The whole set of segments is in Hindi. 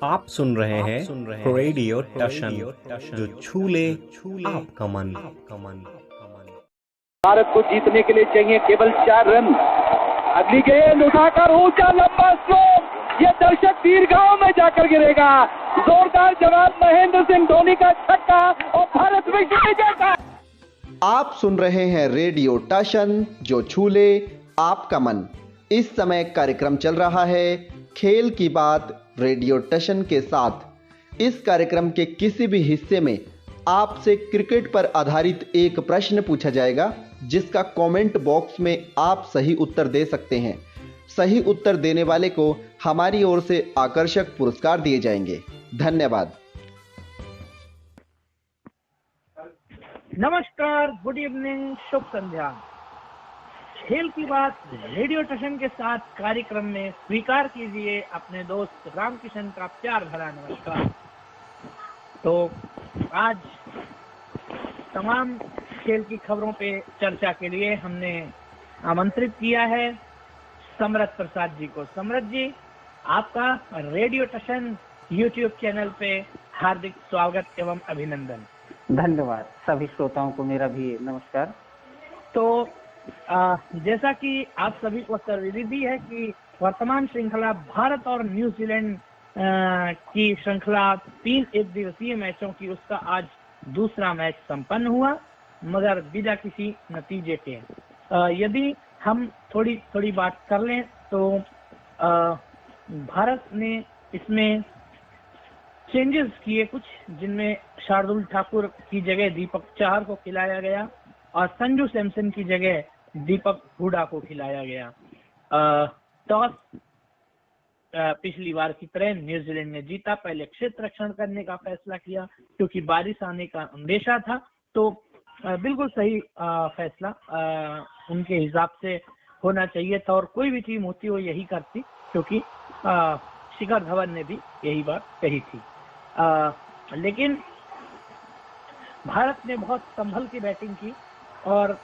आप सुन रहे हैं रेडियो टशन, जो छू ले आपका मन। भारत को जीतने के लिए चाहिए केवल 4 रन। अगली गेंद उठाकर ऊंचा लंबा स्ट्रोक, ये दर्शक दीर्घाओं में जाकर गिरेगा। जोरदार जवाब महेंद्र सिंह धोनी का छक्का और भारत विश्व विजेता। आप सुन रहे हैं रेडियो टशन, जो छू ले आपका मन। इस समय कार्यक्रम चल रहा है खेल की बात रेडियो टशन के साथ। इस कार्यक्रम के किसी भी हिस्से में आपसे क्रिकेट पर आधारित एक प्रश्न पूछा जाएगा, जिसका कमेंट बॉक्स में आप सही उत्तर दे सकते हैं। सही उत्तर देने वाले को हमारी ओर से आकर्षक पुरस्कार दिए जाएंगे। धन्यवाद। नमस्कार, गुड इवनिंग, शुभ संध्या। खेल की बात रेडियो स्टेशन के साथ कार्यक्रम में स्वीकार कीजिए अपने दोस्त रामकिशन का प्यार भरा नमस्कार। तो आज तमाम खेल की खबरों पे चर्चा के लिए हमने आमंत्रित किया है समरथ प्रसाद जी को। समरथ जी, आपका रेडियो स्टेशन यूट्यूब चैनल पे हार्दिक स्वागत एवं अभिनंदन। धन्यवाद। सभी श्रोताओं को मेरा भी नमस्कार। तो जैसा कि आप सभी को सर्वविदित है कि वर्तमान श्रृंखला भारत और न्यूजीलैंड की श्रृंखला 3 एक दिवसीय मैचों की, उसका आज दूसरा मैच संपन्न हुआ, मगर बिना किसी नतीजे के। यदि हम थोड़ी बात कर लें तो भारत ने इसमें चेंजेस किए कुछ, जिनमें शार्दुल ठाकुर की जगह दीपक चाहर को खिलाया गया और संजू सैमसन की जगह दीपक हुडा को खिलाया गया। टॉस पिछली बार की तरह न्यूजीलैंड ने जीता। पहले क्षेत्र रक्षण करने का फैसला किया क्योंकि बारिश आने का अंदेशा था। तो बिल्कुल सही फैसला उनके हिसाब से होना चाहिए था, और कोई भी टीम होती वो यही करती, क्योंकि शिखर धवन ने भी यही बात कही थी। लेकिन भारत ने बहुत संभल की बैटिंग की और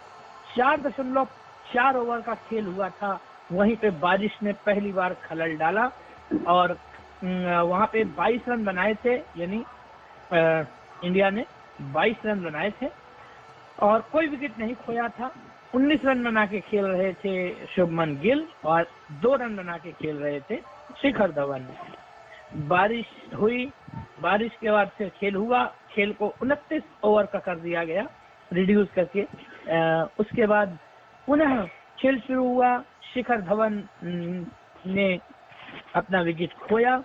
4.4 ओवर का खेल हुआ था। वहीं पे बारिश ने पहली बार खलल डाला और वहां पे 22 रन बनाए थे, यानी इंडिया ने 22 रन बनाए थे और कोई विकेट नहीं खोया था। 19 रन बना के खेल रहे थे शुभमन गिल और 2 रन बना के खेल रहे थे शिखर धवन। बारिश हुई, बारिश के बाद फिर खेल हुआ। खेल को 29 ओवर का कर दिया गया रिड्यूस करके। उसके बाद पुनः खेल शुरू हुआ। शिखर धवन ने अपना विकेट खोया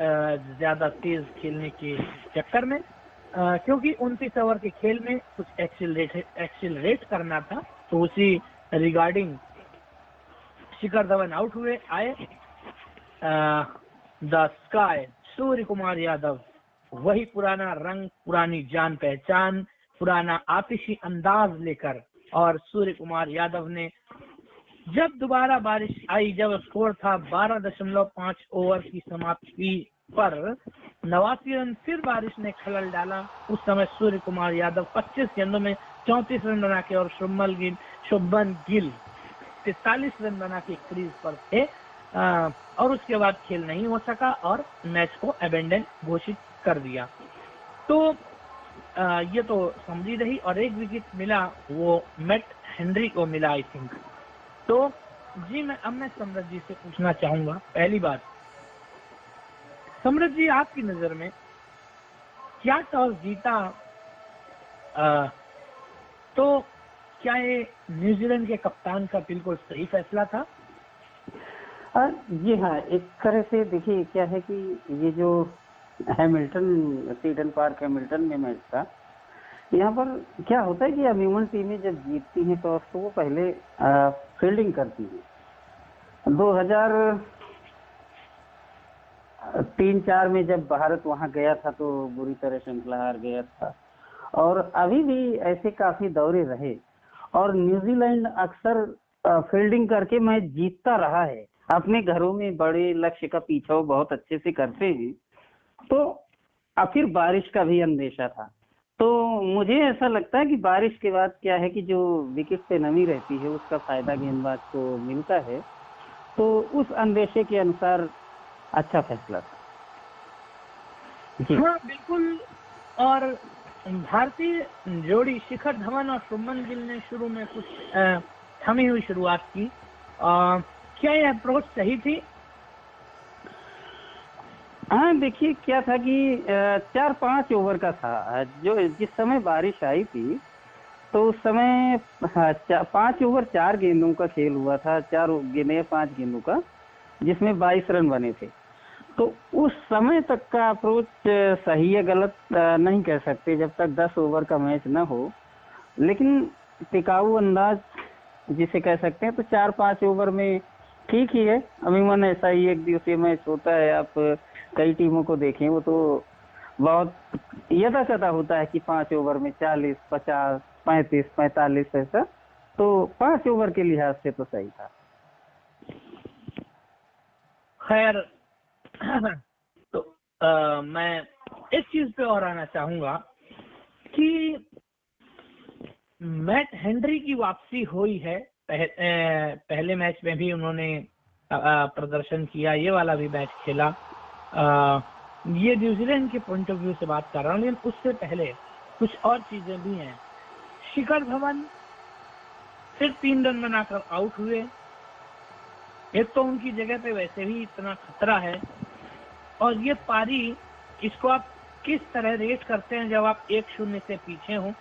ज्यादा तेज खेलने के चक्कर में, क्योंकि 29 ओवर के खेल में कुछ एक्सिलरेट करना था। तो उसी रिगार्डिंग शिखर धवन आउट हुए। आए द स्काई सूर्य कुमार यादव, वही पुराना रंग, पुरानी जान पहचान, पुराना आतिशी अंदाज लेकर, और सूर्य कुमार यादव ने जब दोबारा बारिश आई, जब स्कोर था 12.5 ओवर की समाप्ति पर 89 रन, फिर बारिश ने खलल डाला। उस समय सूर्य कुमार यादव 25 गेंदों में 34 रन बना के और शुभमन गिल 43 रन बना के क्रीज पर थे। और उसके बाद खेल नहीं हो सका और मैच को अबेंडन घोषित कर दिया। तो ये तो समझी रही, और एक विकेट मिला, वो मैट हेनरी को मिला आई थिंक। तो जी मैं समरथ जी से पूछना चाहूंगा, पहली बात समरथ जी, आपकी नजर में क्या टॉस जीता, तो क्या ये न्यूजीलैंड के कप्तान का बिल्कुल सही फैसला था? जी हाँ, एक तरह से देखिए क्या है कि ये जो हैमिल्टन, सीडन पार्क हैमिल्टन में मैच था, यहाँ पर क्या होता है कि अम्यूमन टीमें जब जीतती हैं टॉस तो वो पहले फील्डिंग करती हैं। 2003-4 में जब भारत वहां गया था तो बुरी तरह श्रृंखला हार गया था, और अभी भी ऐसे काफी दौरे रहे, और न्यूजीलैंड अक्सर फील्डिंग करके मैच जीतता रहा है। अपने घरों में बड़े लक्ष्य का पीछा वो बहुत अच्छे से करते हैं। तो फिर बारिश का भी अंदेशा था। तो मुझे ऐसा लगता है कि बारिश के बाद क्या है कि जो विकेट पे नमी रहती है उसका फायदा गेंदबाज को मिलता है। तो उस अंदेशे के अनुसार अच्छा फैसला था। हाँ बिल्कुल। और भारतीय जोड़ी शिखर धवन और शुभमन गिल ने शुरू में कुछ थमी हुई शुरुआत की। क्या यह अप्रोच सही थी? हाँ देखिए, क्या था कि 4-5 ओवर का था, जो जिस समय बारिश आई थी तो उस समय 5 ओवर 4 गेंदों का खेल हुआ था, 4 गेंदें 5 गेंदों का, जिसमें 22 रन बने थे। तो उस समय तक का अप्रोच सही है गलत नहीं कह सकते, जब तक 10 ओवर का मैच न हो। लेकिन टिकाऊ अंदाज जिसे कह सकते हैं, तो 4-5 ओवर में ठीक ही है। अमूमन ऐसा ही एक दिवसीय मैच होता है, आप कई टीमों को देखें, वो तो बहुत यथाकथा होता है कि 5 ओवर में 40, 50, 35, 45 ऐसा। तो 5 ओवर के लिहाज से तो सही था। खैर तो मैं इस चीज पे और आना चाहूंगा कि मैट हेनरी की वापसी हुई है। पहले मैच में भी उन्होंने प्रदर्शन किया, ये वाला भी मैच खेला। ये न्यूजीलैंड के पॉइंट ऑफ व्यू से बात कर रहा हूँ, लेकिन उससे पहले कुछ और चीजें भी हैं। शिखर धवन सिर्फ 3 रन बनाकर आउट हुए। एक तो उनकी जगह पे वैसे भी इतना खतरा है, और ये पारी, इसको आप किस तरह रेट करते हैं जब आप 1-0 से पीछे हो?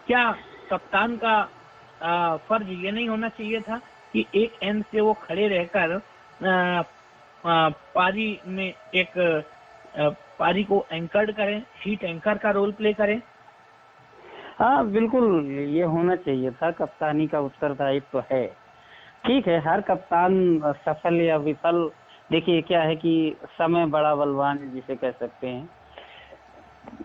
क्या कप्तान का फर्ज ये नहीं होना चाहिए था कि एक एंड से वो खड़े रहकर पारी में एक पारी को एंकर्ड करें, शीट एंकर का रोल प्ले करें? हाँ बिल्कुल, ये होना चाहिए था। कप्तानी का उत्तरदायित्व तो है। ठीक है, हर कप्तान सफल या विफल, देखिए क्या है कि समय बड़ा बलवान है जिसे कह सकते हैं।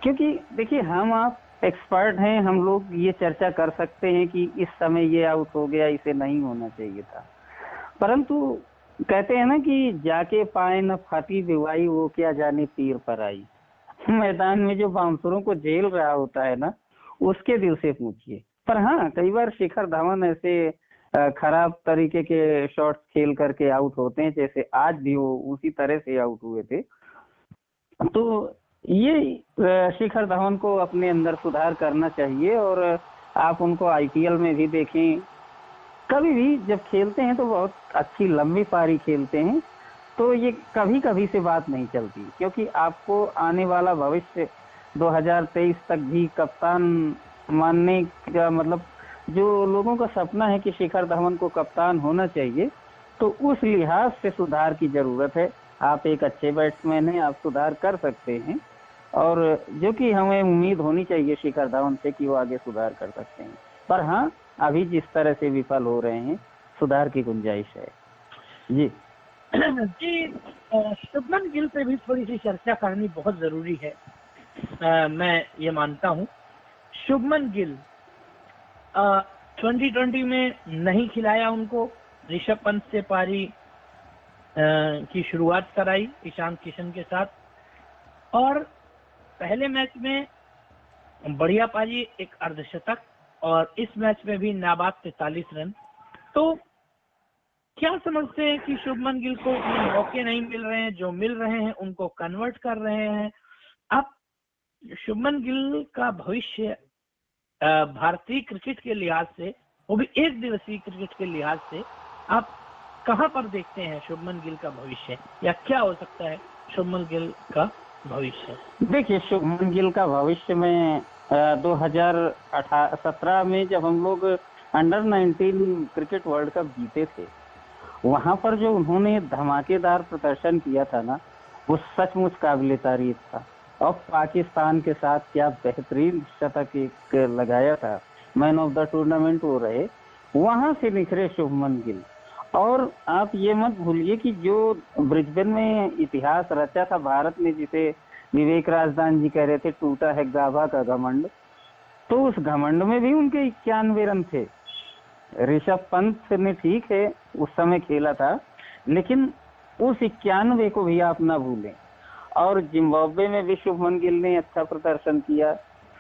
क्योंकि देखिए, हम आप एक्सपर्ट हैं, हम लोग ये चर्चा कर सकते हैं कि इस समय ये आउट हो गया, इसे नहीं होना चाहिए था। परंतु कहते हैं ना कि जाके पाए न फाटी बिवाई, वो क्या जाने तीर पर आई। मैदान में जो बाउंसरों को झेल रहा होता है ना, उसके दिल से पूछिए। पर हाँ, कई बार शिखर धवन ऐसे खराब तरीके के शॉट्स खेल करके आउट होते हैं, जैसे आज भी वो उसी तरह से आउट हुए थे। तो ये शिखर धवन को अपने अंदर सुधार करना चाहिए। और आप उनको आईपीएल में भी देखें, कभी भी जब खेलते हैं तो बहुत अच्छी लंबी पारी खेलते हैं। तो ये कभी कभी से बात नहीं चलती, क्योंकि आपको आने वाला भविष्य 2023 तक भी कप्तान मानने का मतलब, जो लोगों का सपना है कि शिखर धवन को कप्तान होना चाहिए, तो उस लिहाज से सुधार की जरूरत है। आप एक अच्छे बैट्समैन हैं, आप सुधार कर सकते हैं, और जो कि हमें उम्मीद होनी चाहिए शिखर धवन से कि वो आगे सुधार कर सकते हैं। पर हाँ, अभी जिस तरह से विफल हो रहे हैं, सुधार की गुंजाइश है। जी जी, शुभमन गिल पे भी थोड़ी सी चर्चा करनी बहुत जरूरी है। मैं ये मानता हूँ शुभमन गिल 2020 में नहीं खिलाया उनको। ऋषभ पंत से पारी की शुरुआत कराई ईशान किशन के साथ, और पहले मैच में बढ़िया पारी, एक अर्धशतक, और इस मैच में भी नाबाद 43 रन। तो क्या समझते हैं कि शुभमन गिल को मौके नहीं मिल रहे हैं, जो मिल रहे हैं उनको कन्वर्ट कर रहे हैं? अब शुभमन गिल का भविष्य भारतीय क्रिकेट के लिहाज से, वो भी एक दिवसीय क्रिकेट के लिहाज से, आप कहां पर देखते हैं शुभमन गिल का भविष्य, या क्या हो सकता है शुभमन गिल का भविष्य? देखिए, शुभमन गिल का भविष्य में 2017 में जब हम लोग अंडर 19 क्रिकेट वर्ल्ड कप जीते थे, वहां पर जो उन्होंने धमाकेदार प्रदर्शन किया था ना, वो सचमुच काबिले तारीफ था। और पाकिस्तान के साथ क्या बेहतरीन शतक एक लगाया था, मैन ऑफ द टूर्नामेंट वो रहे। वहां से निखरे शुभमन गिल। और आप ये मत भूलिए कि जो ब्रिस्बेन में इतिहास रचा था भारत ने, जिसे विवेक राजदान जी कह रहे थे टूटा है गाभा का घमंड, तो उस घमंड में भी उनके 91 रन थे। ऋषभ पंत ने ठीक है उस समय खेला था, लेकिन उस 91 को भी आप ना भूलें। और जिम्बाब्वे में भी शुभमन गिल ने अच्छा प्रदर्शन किया,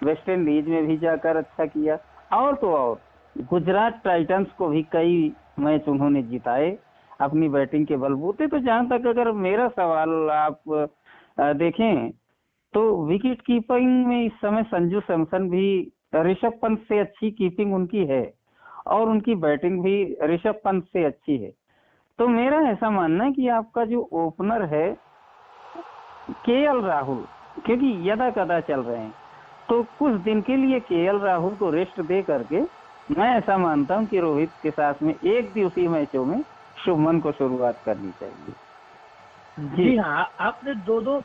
वेस्ट इंडीज में भी जाकर अच्छा किया, और तो और गुजरात टाइटंस को भी कई मैच उन्होंने जिताए अपनी बैटिंग के बलबूते। तो जहां तक अगर मेरा सवाल आप देखें, तो विकेट कीपिंग में इस समय संजू सैमसन भी, ऋषभ पंत से अच्छी कीपिंग उनकी है और उनकी बैटिंग भी ऋषभ पंत से अच्छी है। तो मेरा ऐसा मानना है कि आपका जो ओपनर है केएल राहुल, क्योंकि यदा कदा चल रहे हैं, तो कुछ दिन के लिए केएल राहुल को रेस्ट दे करके मैं ऐसा मानता हूं कि रोहित के साथ में एक दिवसीय मैचों में शुभमन को शुरुआत करनी चाहिए। जी हाँ, आपने दो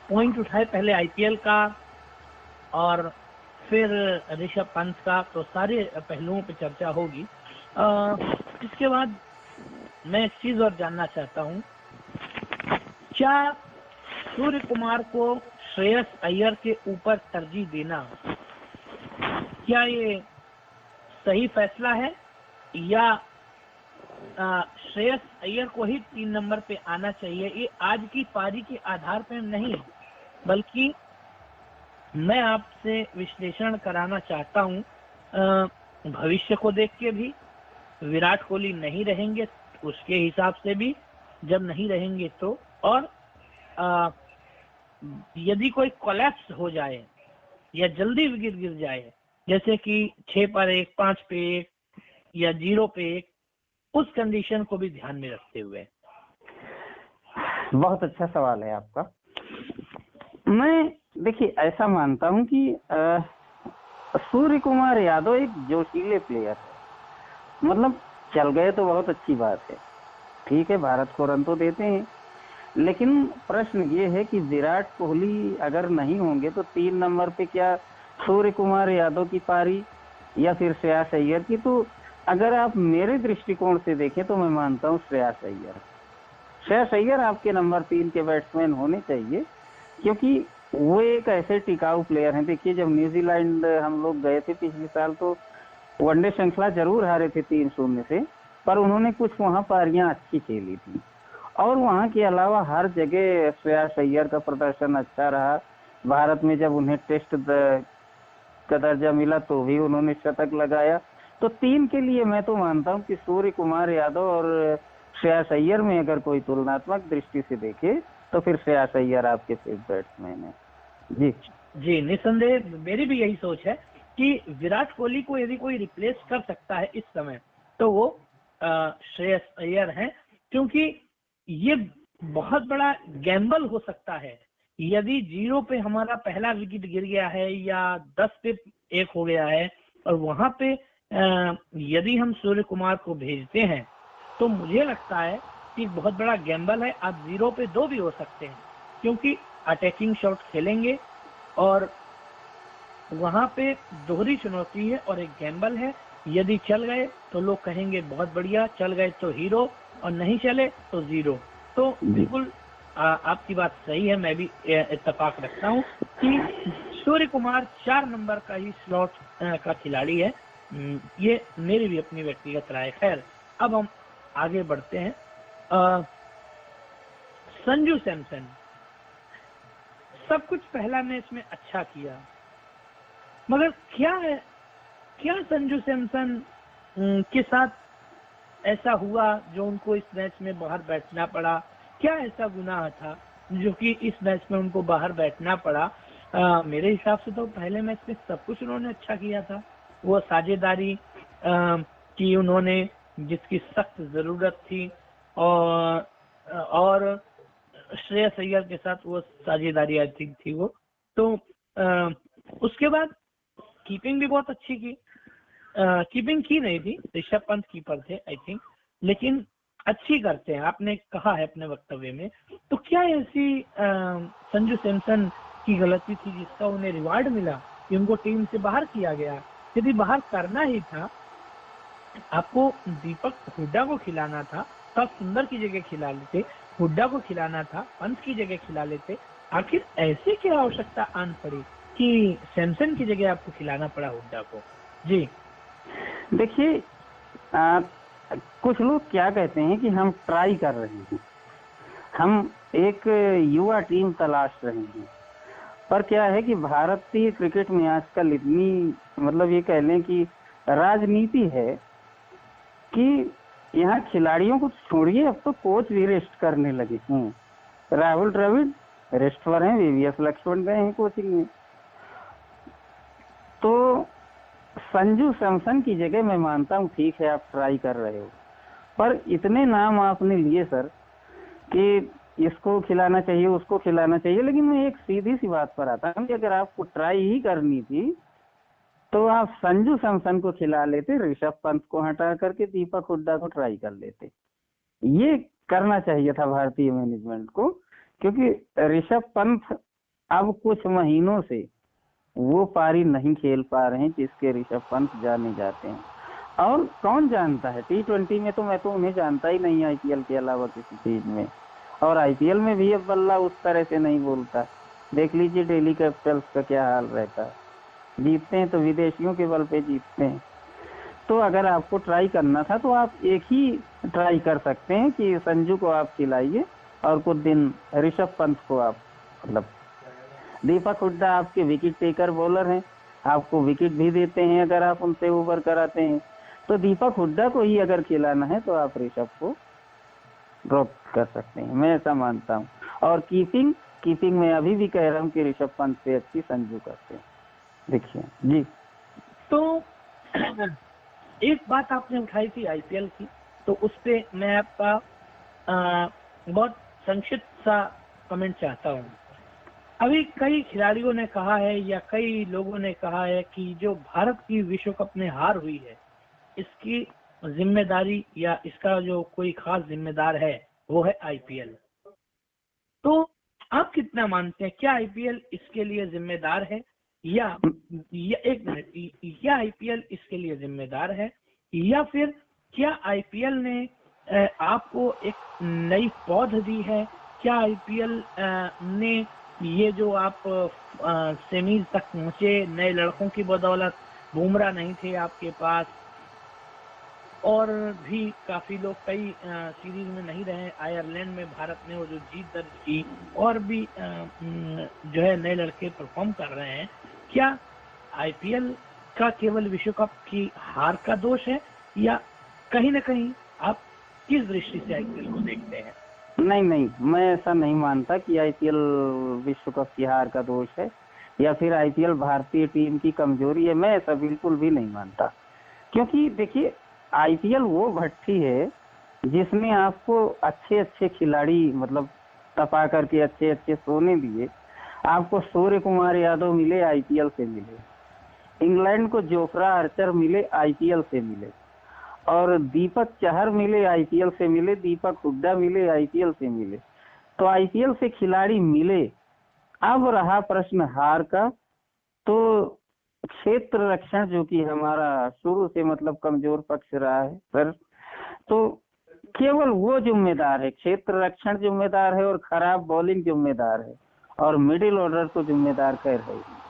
पॉइंट उठाए, पहले आईपीएल का और फिर ऋषभ पंत का, तो सारे पहलुओं पे चर्चा होगी। इसके बाद मैं एक चीज और जानना चाहता हूँ, क्या सूर्य कुमार को श्रेयस अय्यर के ऊपर तरजीह देना, क्या ये सही फैसला है, या श्रेयस अय्यर को ही 3 नंबर पे आना चाहिए? ये आज की पारी के आधार पर नहीं, बल्कि मैं आपसे विश्लेषण कराना चाहता हूँ भविष्य को देख के भी। विराट कोहली नहीं रहेंगे उसके हिसाब से भी, जब नहीं रहेंगे तो, और यदि कोई कोलैप्स हो जाए या जल्दी विकेट गिर जाए, जैसे कि 6 पर 1, 5 पे 1 या 0 पे 1, उस कंडीशन को भी ध्यान में रखते हुए। बहुत अच्छा सवाल है आपका। मैं देखिए ऐसा मानता हूं कि सूर्य कुमार यादव एक जोशीले प्लेयर है, मतलब चल गए तो बहुत अच्छी बात है, ठीक है, भारत को रन तो देते हैं, लेकिन प्रश्न ये है कि विराट कोहली अगर नहीं होंगे तो 3 नंबर पे क्या सूर्य कुमार यादव की पारी या फिर श्रेयस अय्यर की? तो अगर आप मेरे दृष्टिकोण से देखें तो मैं मानता हूँ श्रेयस अय्यर आपके नंबर 3 के बैट्समैन होने चाहिए, क्योंकि वो एक ऐसे टिकाऊ प्लेयर हैं। देखिए जब न्यूजीलैंड हम लोग गए थे पिछले साल तो वनडे श्रृंखला जरूर हारे थे 3-0 से, पर उन्होंने कुछ वहां पारियां अच्छी खेली थी, और वहां के अलावा हर जगह श्रेयस अय्यर का प्रदर्शन अच्छा रहा। भारत में जब उन्हें टेस्ट का दर्जा मिला तो भी उन्होंने शतक लगाया। तो 3 के लिए मैं तो मानता हूं कि सूर्य कुमार यादव और श्रेयस अय्यर में अगर कोई तुलनात्मक दृष्टि से देखे तो फिर श्रेयस अय्यर आपके फेवरेट बैट्समैन है। जी निसंदेह मेरी भी यही सोच है कि विराट कोहली को यदि कोई रिप्लेस कर सकता है इस समय तो वो श्रेयस अय्यर हैं, क्योंकि ये बहुत बड़ा गैम्बल हो सकता है। यदि 0 पे हमारा पहला विकेट गिर गया है या 10 पे 1 हो गया है और वहां पे यदि हम सूर्य कुमार को भेजते हैं तो मुझे लगता है कि बहुत बड़ा गैम्बल है। आप 0 पे 2 भी हो सकते हैं, क्योंकि अटैकिंग शॉट खेलेंगे और वहां पे दोहरी चुनौती है और एक गैम्बल है। यदि चल गए तो लोग कहेंगे बहुत बढ़िया, चल गए तो हीरो, और नहीं चले तो 0। तो बिल्कुल आपकी बात सही है, मैं भी इत्तेफाक रखता हूँ कि सूर्य कुमार 4 नंबर का ही स्लॉट का खिलाड़ी है। ये मेरी भी अपनी व्यक्तिगत राय। खैर, अब हम आगे बढ़ते हैं। संजू सैमसन सब कुछ पहला मैच में अच्छा किया, मगर क्या संजू सैमसन के साथ ऐसा हुआ जो उनको इस मैच में बाहर बैठना पड़ा? क्या ऐसा गुनाह था जो कि इस मैच में उनको बाहर बैठना पड़ा? मेरे हिसाब से तो पहले मैच में सब कुछ उन्होंने अच्छा किया था। वो साझेदारी की उन्होंने जिसकी सख्त जरूरत थी, और श्रेयस अय्यर के साथ वो साझेदारी आई थिंक थी वो। तो उसके बाद कीपिंग भी बहुत अच्छी की। कीपिंग की नहीं थी, ऋषभ पंत कीपर थे आई थिंक, लेकिन अच्छी करते हैं, आपने कहा है अपने वक्तव्य में। तो क्या ऐसी संजू सैमसन की गलती थी जिसका उन्हें रिवार्ड मिला कि उनको टीम से बाहर किया गया? यदि बाहर करना ही था, आपको दीपक हुड्डा को खिलाना था, तब सुंदर की जगह खिला लेते, हुड्डा को खिलाना था, पंत की जगह खिला लेते। आखिर ऐसे क्या आवश्यकता आन पड़ी कि सैमसन की जगह आपको खिलाना पड़ा हुड्डा को? जी देखिए, कुछ लोग क्या कहते हैं कि हम ट्राई कर रहे हैं, हम एक युवा टीम तलाश रहे हैं, पर क्या है कि भारतीय क्रिकेट में आजकल इतनी, मतलब ये कह लें कि राजनीति है कि यहाँ खिलाड़ियों को छोड़िए, अब तो कोच भी रेस्ट करने लगे हैं। राहुल द्रविड़ रेस्ट पर हैं, वीवीएस लक्ष्मण गए हैं कोचिंग में। तो संजू सैमसन की जगह मैं मानता हूँ ठीक है आप ट्राई कर रहे हो, पर इतने नाम आपने लिए सर कि इसको खिलाना चाहिए उसको खिलाना चाहिए, लेकिन मैं एक सीधी सी बात पर आता हूँ कि अगर आपको ट्राई ही करनी थी तो आप संजू सैमसन को खिला लेते, ऋषभ पंत को हटा करके दीपक हुड्डा को ट्राई कर लेते। ये करना चाहिए था भारतीय मैनेजमेंट को, क्योंकि ऋषभ पंत अब कुछ महीनों से वो पारी नहीं खेल पा रहे हैं जिसके ऋषभ पंत जाने जाते हैं। और कौन जानता है, T20 में तो मैं तो उन्हें जानता ही नहीं आईपीएल के अलावा किसी चीज में, और आईपीएल में भी अब बल्ला उस तरह से नहीं बोलता। देख लीजिए दिल्ली कैपिटल्स का क्या हाल रहता है, जीतते हैं तो विदेशियों के बल पे जीतते हैं। तो अगर आपको ट्राई करना था तो आप एक ही ट्राई कर सकते हैं कि संजू को आप खिलाइए और कुछ दिन ऋषभ पंत को आप, मतलब दीपक हुड्डा आपके विकेट टेकर बॉलर हैं, आपको विकेट भी देते हैं अगर आप उनसे ओवर कराते हैं। तो दीपक हुड्डा को ही अगर खिलाना है तो आप ऋषभ को ड्रॉप कर सकते हैं, मैं ऐसा मानता हूँ। और कीपिंग में अभी भी कह रहा हूँ कि ऋषभ पंत से अच्छी संजू करते हैं। देखिए जी, तो एक बात आपने उठाई थी आईपीएल की, तो उस पे मैं आपका बहुत संक्षिप्त सा कमेंट चाहता हूँ। अभी कई खिलाड़ियों ने कहा है या कई लोगों ने कहा है कि जो भारत की विश्व कप में हार हुई है इसकी जिम्मेदारी या इसका जो कोई खास जिम्मेदार है वो है आईपीएल। तो आप कितना मानते हैं, क्या आईपीएल इसके लिए जिम्मेदार है या एक मिनट, या आईपीएल इसके लिए जिम्मेदार है, या फिर क्या आईपीएल ने आपको एक नई पौध दी है? क्या आईपीएल ने ये जो आप सेमीज तक पहुंचे नए लड़कों की बदौलत, बुमराह नहीं थे आपके पास और भी काफी लोग कई सीरीज में नहीं रहे, आयरलैंड में भारत ने वो जो जीत दर्ज की, और भी जो है नए लड़के परफॉर्म कर रहे हैं, क्या आईपीएल का केवल विश्व कप की हार का दोष है या कहीं ना कहीं आप किस दृष्टि से आईपीएल को देखते हैं? नहीं, मैं ऐसा नहीं मानता कि आईपीएल विश्व कप की हार का दोष है या फिर आईपीएल भारतीय टीम की कमजोरी है, मैं ऐसा बिल्कुल भी नहीं मानता। क्योंकि देखिए आईपीएल वो भट्टी है जिसने आपको अच्छे अच्छे खिलाड़ी मतलब तपा करके अच्छे अच्छे सोने दिए। आपको सूर्य कुमार यादव मिले, आईपीएल से मिले, इंग्लैंड को जोफ्रा आर्चर मिले, आईपीएल से मिले, और दीपक चहर मिले, आईपीएल से मिले, दीपक हुड्डा मिले, आईपीएल से मिले। तो आईपीएल से खिलाड़ी मिले। अब रहा प्रश्न हार का, तो क्षेत्र रक्षण जो कि हमारा शुरू से मतलब कमजोर पक्ष रहा है सर, तो केवल वो जिम्मेदार है, क्षेत्र रक्षण जिम्मेदार है और खराब बॉलिंग जिम्मेदार है और मिडिल ऑर्डर को जिम्मेदार कह रहे हैं।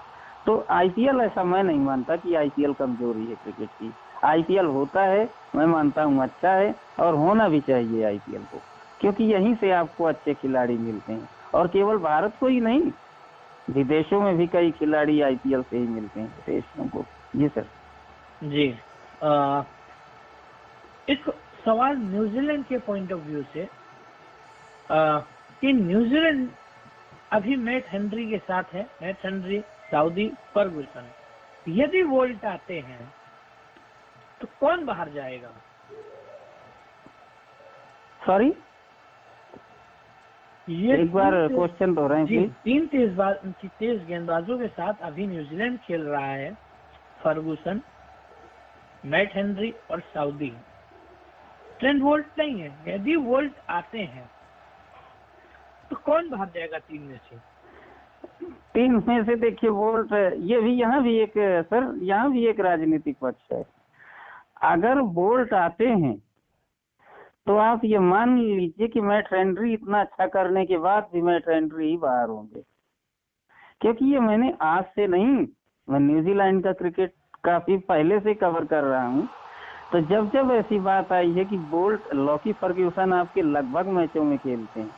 तो आईपीएल, ऐसा मैं नहीं मानता कि आईपीएल कमजोरी है क्रिकेट की। आईपीएल होता है, मैं मानता हूँ अच्छा है और होना भी चाहिए आईपीएल को, क्योंकि यहीं से आपको अच्छे खिलाड़ी मिलते हैं। और केवल भारत को ही नहीं, विदेशों में भी कई खिलाड़ी आईपीएल से ही मिलते हैं विदेशियों को। जी सर। जी, एक सवाल न्यूजीलैंड के पॉइंट ऑफ व्यू से, कि न्यूजीलैंड अभी मैट हेनरी के साथ है, मैट हेनरी, सऊदी, फर्गुसन, यदि वोल्ट आते हैं तो कौन बाहर जाएगा? सॉरी, एक बार क्वेश्चन दोहराएं प्लीज। तीन तेज गेंदबाजों के साथ अभी न्यूजीलैंड खेल रहा है, फर्गुसन, मैट हेनरी और सऊदी। ट्रेंट वोल्ट नहीं है। यदि वोल्ट आते हैं तो कौन बाहर जाएगा तीन में से? तीन में से देखिए वोल्ट, ये भी यहाँ भी एक सर, यहाँ भी एक राजनीतिक पक्ष है। अगर वोल्ट आते हैं तो आप ये मान लीजिए कि मैट हेनरी इतना अच्छा करने के बाद भी मैट हेनरी ही बाहर होंगे, क्योंकि ये मैंने आज से नहीं, मैं न्यूजीलैंड का क्रिकेट काफी पहले से कवर कर रहा हूँ। तो जब जब ऐसी बात आई है कि बोल्ट, लॉकी फर्ग्यूसन आपके लगभग मैचों में खेलते हैं,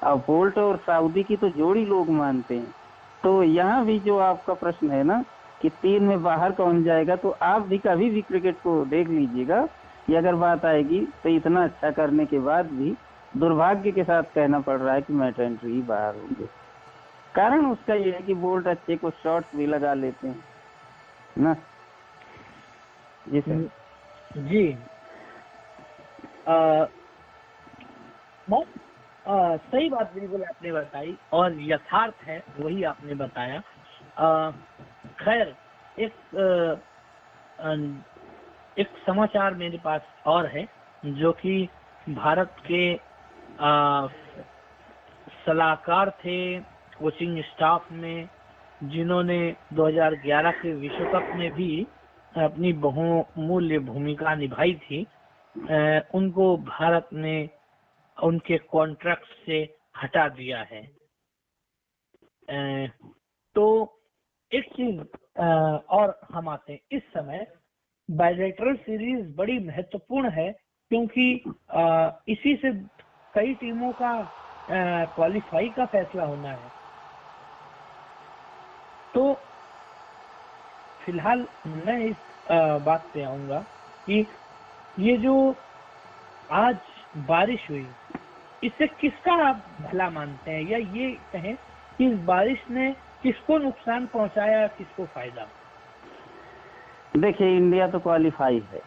अब बोल्ट और सऊदी की तो जोड़ी लोग मानते हैं। तो यहाँ भी जो आपका प्रश्न है ना कि तीन में बाहर कौन जाएगा, तो आप भी कभी भी क्रिकेट को देख लीजिएगा कि अगर बात आएगी तो इतना अच्छा करने के बाद भी दुर्भाग्य के साथ कहना पड़ रहा है कि मैट हेनरी ही बाहर होंगे। कारण उसका ये है कि बोल्ट अच्छे को शॉट्स भी लगा लेते हैं ना। जी सर। जी बहुत सही बात बिल्कुल आपने बताई और यथार्थ है वही आपने बताया। खैर एक समाचार मेरे पास और है जो कि भारत के सलाहकार थे कोचिंग स्टाफ में, जिन्होंने 2011 के विश्व कप में भी अपनी बहुमूल्य भूमिका निभाई थी, उनको भारत ने उनके कॉन्ट्रैक्ट से हटा दिया है। तो एक चीज और हम आते हैं, इस समय बायलैटरल सीरीज बड़ी महत्वपूर्ण है क्योंकि इसी से कई टीमों का क्वालिफाई का फैसला होना है। तो फिलहाल मैं इस बात पे आऊंगा कि ये जो आज बारिश हुई, इससे किसका आप भला मानते हैं, या ये कहें कि इस बारिश ने किसको नुकसान पहुंचाया, किसको फायदा? देखिए, इंडिया तो क्वालिफाई है,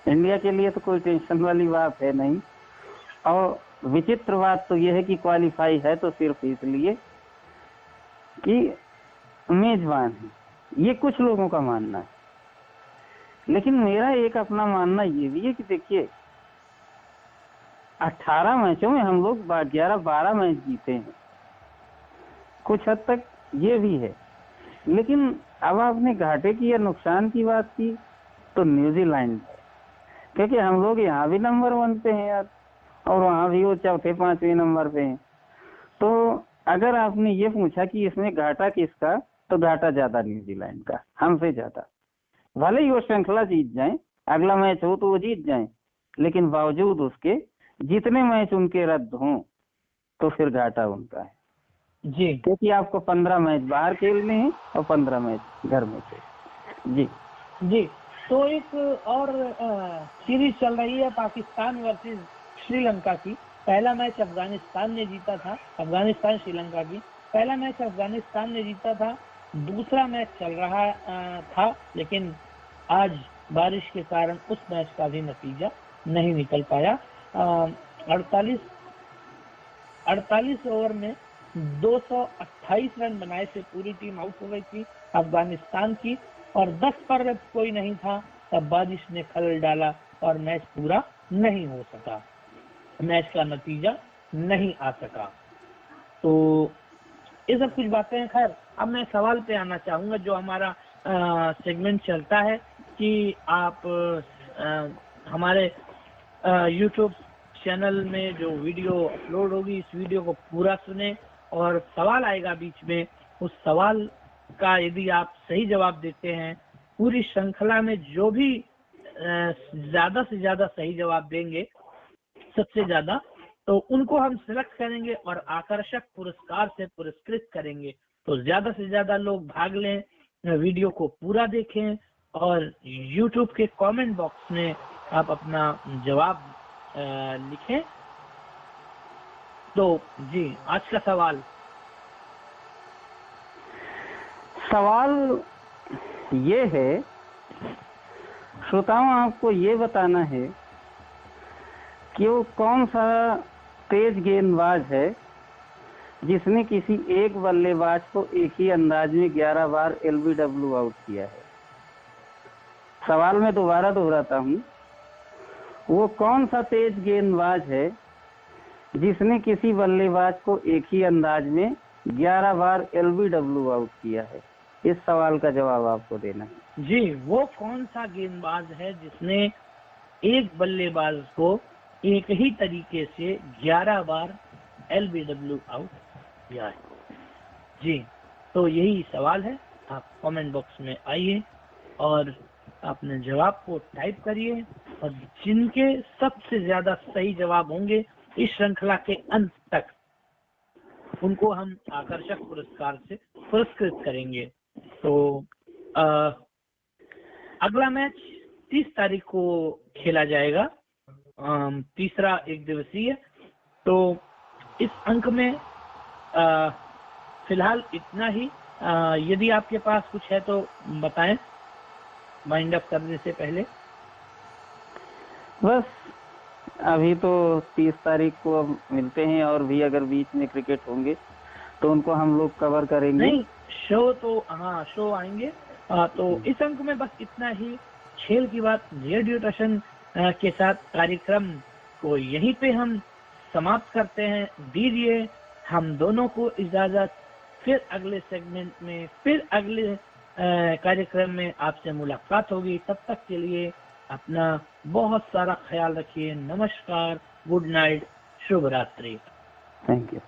इंडिया के लिए तो कोई टेंशन वाली बात है नहीं। और विचित्र बात तो यह है कि क्वालिफाई है तो सिर्फ इसलिए कि मेजबान है, ये कुछ लोगों का मानना है। लेकिन मेरा एक अपना मानना ये भी है कि देखिए 18 मैचों में हम लोग 11-12 मैच जीते हैं, कुछ हद तक ये भी है। लेकिन अब आपने घाटे की या नुकसान की बात की तो न्यूजीलैंड है, क्योंकि हम लोग यहाँ भी नंबर 1 पे हैं यार, और वहाँ भी वो 4-5वें नंबर पे हैं। तो अगर आपने ये पूछा कि इसमें घाटा किसका, तो घाटा ज्यादा न्यूजीलैंड का, हमसे ज्यादा। भले ही वो श्रृंखला जीत जाएं, अगला मैच हो तो वो जीत जाएं, लेकिन बावजूद उसके जितने मैच उनके रद्द हों तो फिर घाटा उनका है जी, क्योंकि आपको 15 मैच बाहर खेलने हैं और 15 मैच घर में खेल। जी जी। तो एक और सीरीज चल रही है पाकिस्तान वर्सेस श्रीलंका की। पहला मैच अफगानिस्तान ने जीता था, अफगानिस्तान श्रीलंका की पहला मैच अफगानिस्तान ने जीता था, दूसरा मैच चल रहा था, लेकिन आज बारिश के कारण उस मैच का भी नतीजा नहीं निकल पाया। 48 ओवर में 228 रन बनाए से पूरी टीम आउट हो गई थी अफगानिस्तान की, और 10 पर जब कोई नहीं था तब बारिश ने खलल डाला और मैच पूरा नहीं हो सका, मैच का नतीजा नहीं आ सका। तो ये सब कुछ बातें हैं। खैर, अब मैं सवाल पे आना चाहूंगा, जो हमारा सेगमेंट चलता है कि आप हमारे YouTube चैनल में जो वीडियो अपलोड होगी, इस वीडियो को पूरा सुने और सवाल आएगा बीच में, उस सवाल का यदि आप सही जवाब देते हैं, पूरी श्रृंखला में जो भी ज्यादा से ज्यादा सही जवाब देंगे, सबसे ज्यादा, तो उनको हम सिलेक्ट करेंगे और आकर्षक पुरस्कार से पुरस्कृत करेंगे। तो ज्यादा से ज्यादा लोग भाग लें, वीडियो को पूरा देखें और YouTube के कमेंट बॉक्स में आप अपना जवाब लिखें। तो जी, आज का सवाल ये है, श्रोताओं आपको ये बताना है कि वो कौन सा तेज गेंदबाज है जिसने किसी एक बल्लेबाज को एक ही अंदाज में 11 बार LBW आउट किया है। सवाल मैं दोबारा दोहराता हूँ, वो कौन सा तेज गेंदबाज है जिसने किसी बल्लेबाज को एक ही अंदाज में 11 बार LBW आउट किया है। इस सवाल का जवाब आपको देना है। जी, वो कौन सा गेंदबाज है जिसने एक बल्लेबाज को एक ही तरीके से 11 बार LBW आउट किया है? जी, तो यही सवाल है। आप कमेंट बॉक्स में आइए और अपने जवाब को टाइप करिए, और जिनके सबसे ज्यादा सही जवाब होंगे इस श्रृंखला के अंत तक, उनको हम आकर्षक पुरस्कार से पुरस्कृत करेंगे। तो अगला मैच 30 तारीख को खेला जाएगा, तीसरा एक दिवसीय। तो इस अंक में फिलहाल इतना ही। यदि आपके पास कुछ है तो बताएं वाइंड अप करने से पहले। बस अभी तो 30 तारीख को अब मिलते हैं, और भी अगर बीच में क्रिकेट होंगे तो उनको हम लोग कवर करेंगे। नहीं, शो तो हाँ शो आएंगे। तो इस अंक में बस इतना ही। खेल की बात रेडियो टशन के साथ कार्यक्रम को यहीं पे हम समाप्त करते हैं। दीजिए हम दोनों को इजाजत। फिर अगले सेगमेंट में, फिर अगले कार्यक्रम में आपसे मुलाकात होगी। तब तक के लिए अपना बहुत सारा ख्याल रखिए। नमस्कार, गुड नाइट, शुभ रात्रि। Thank you.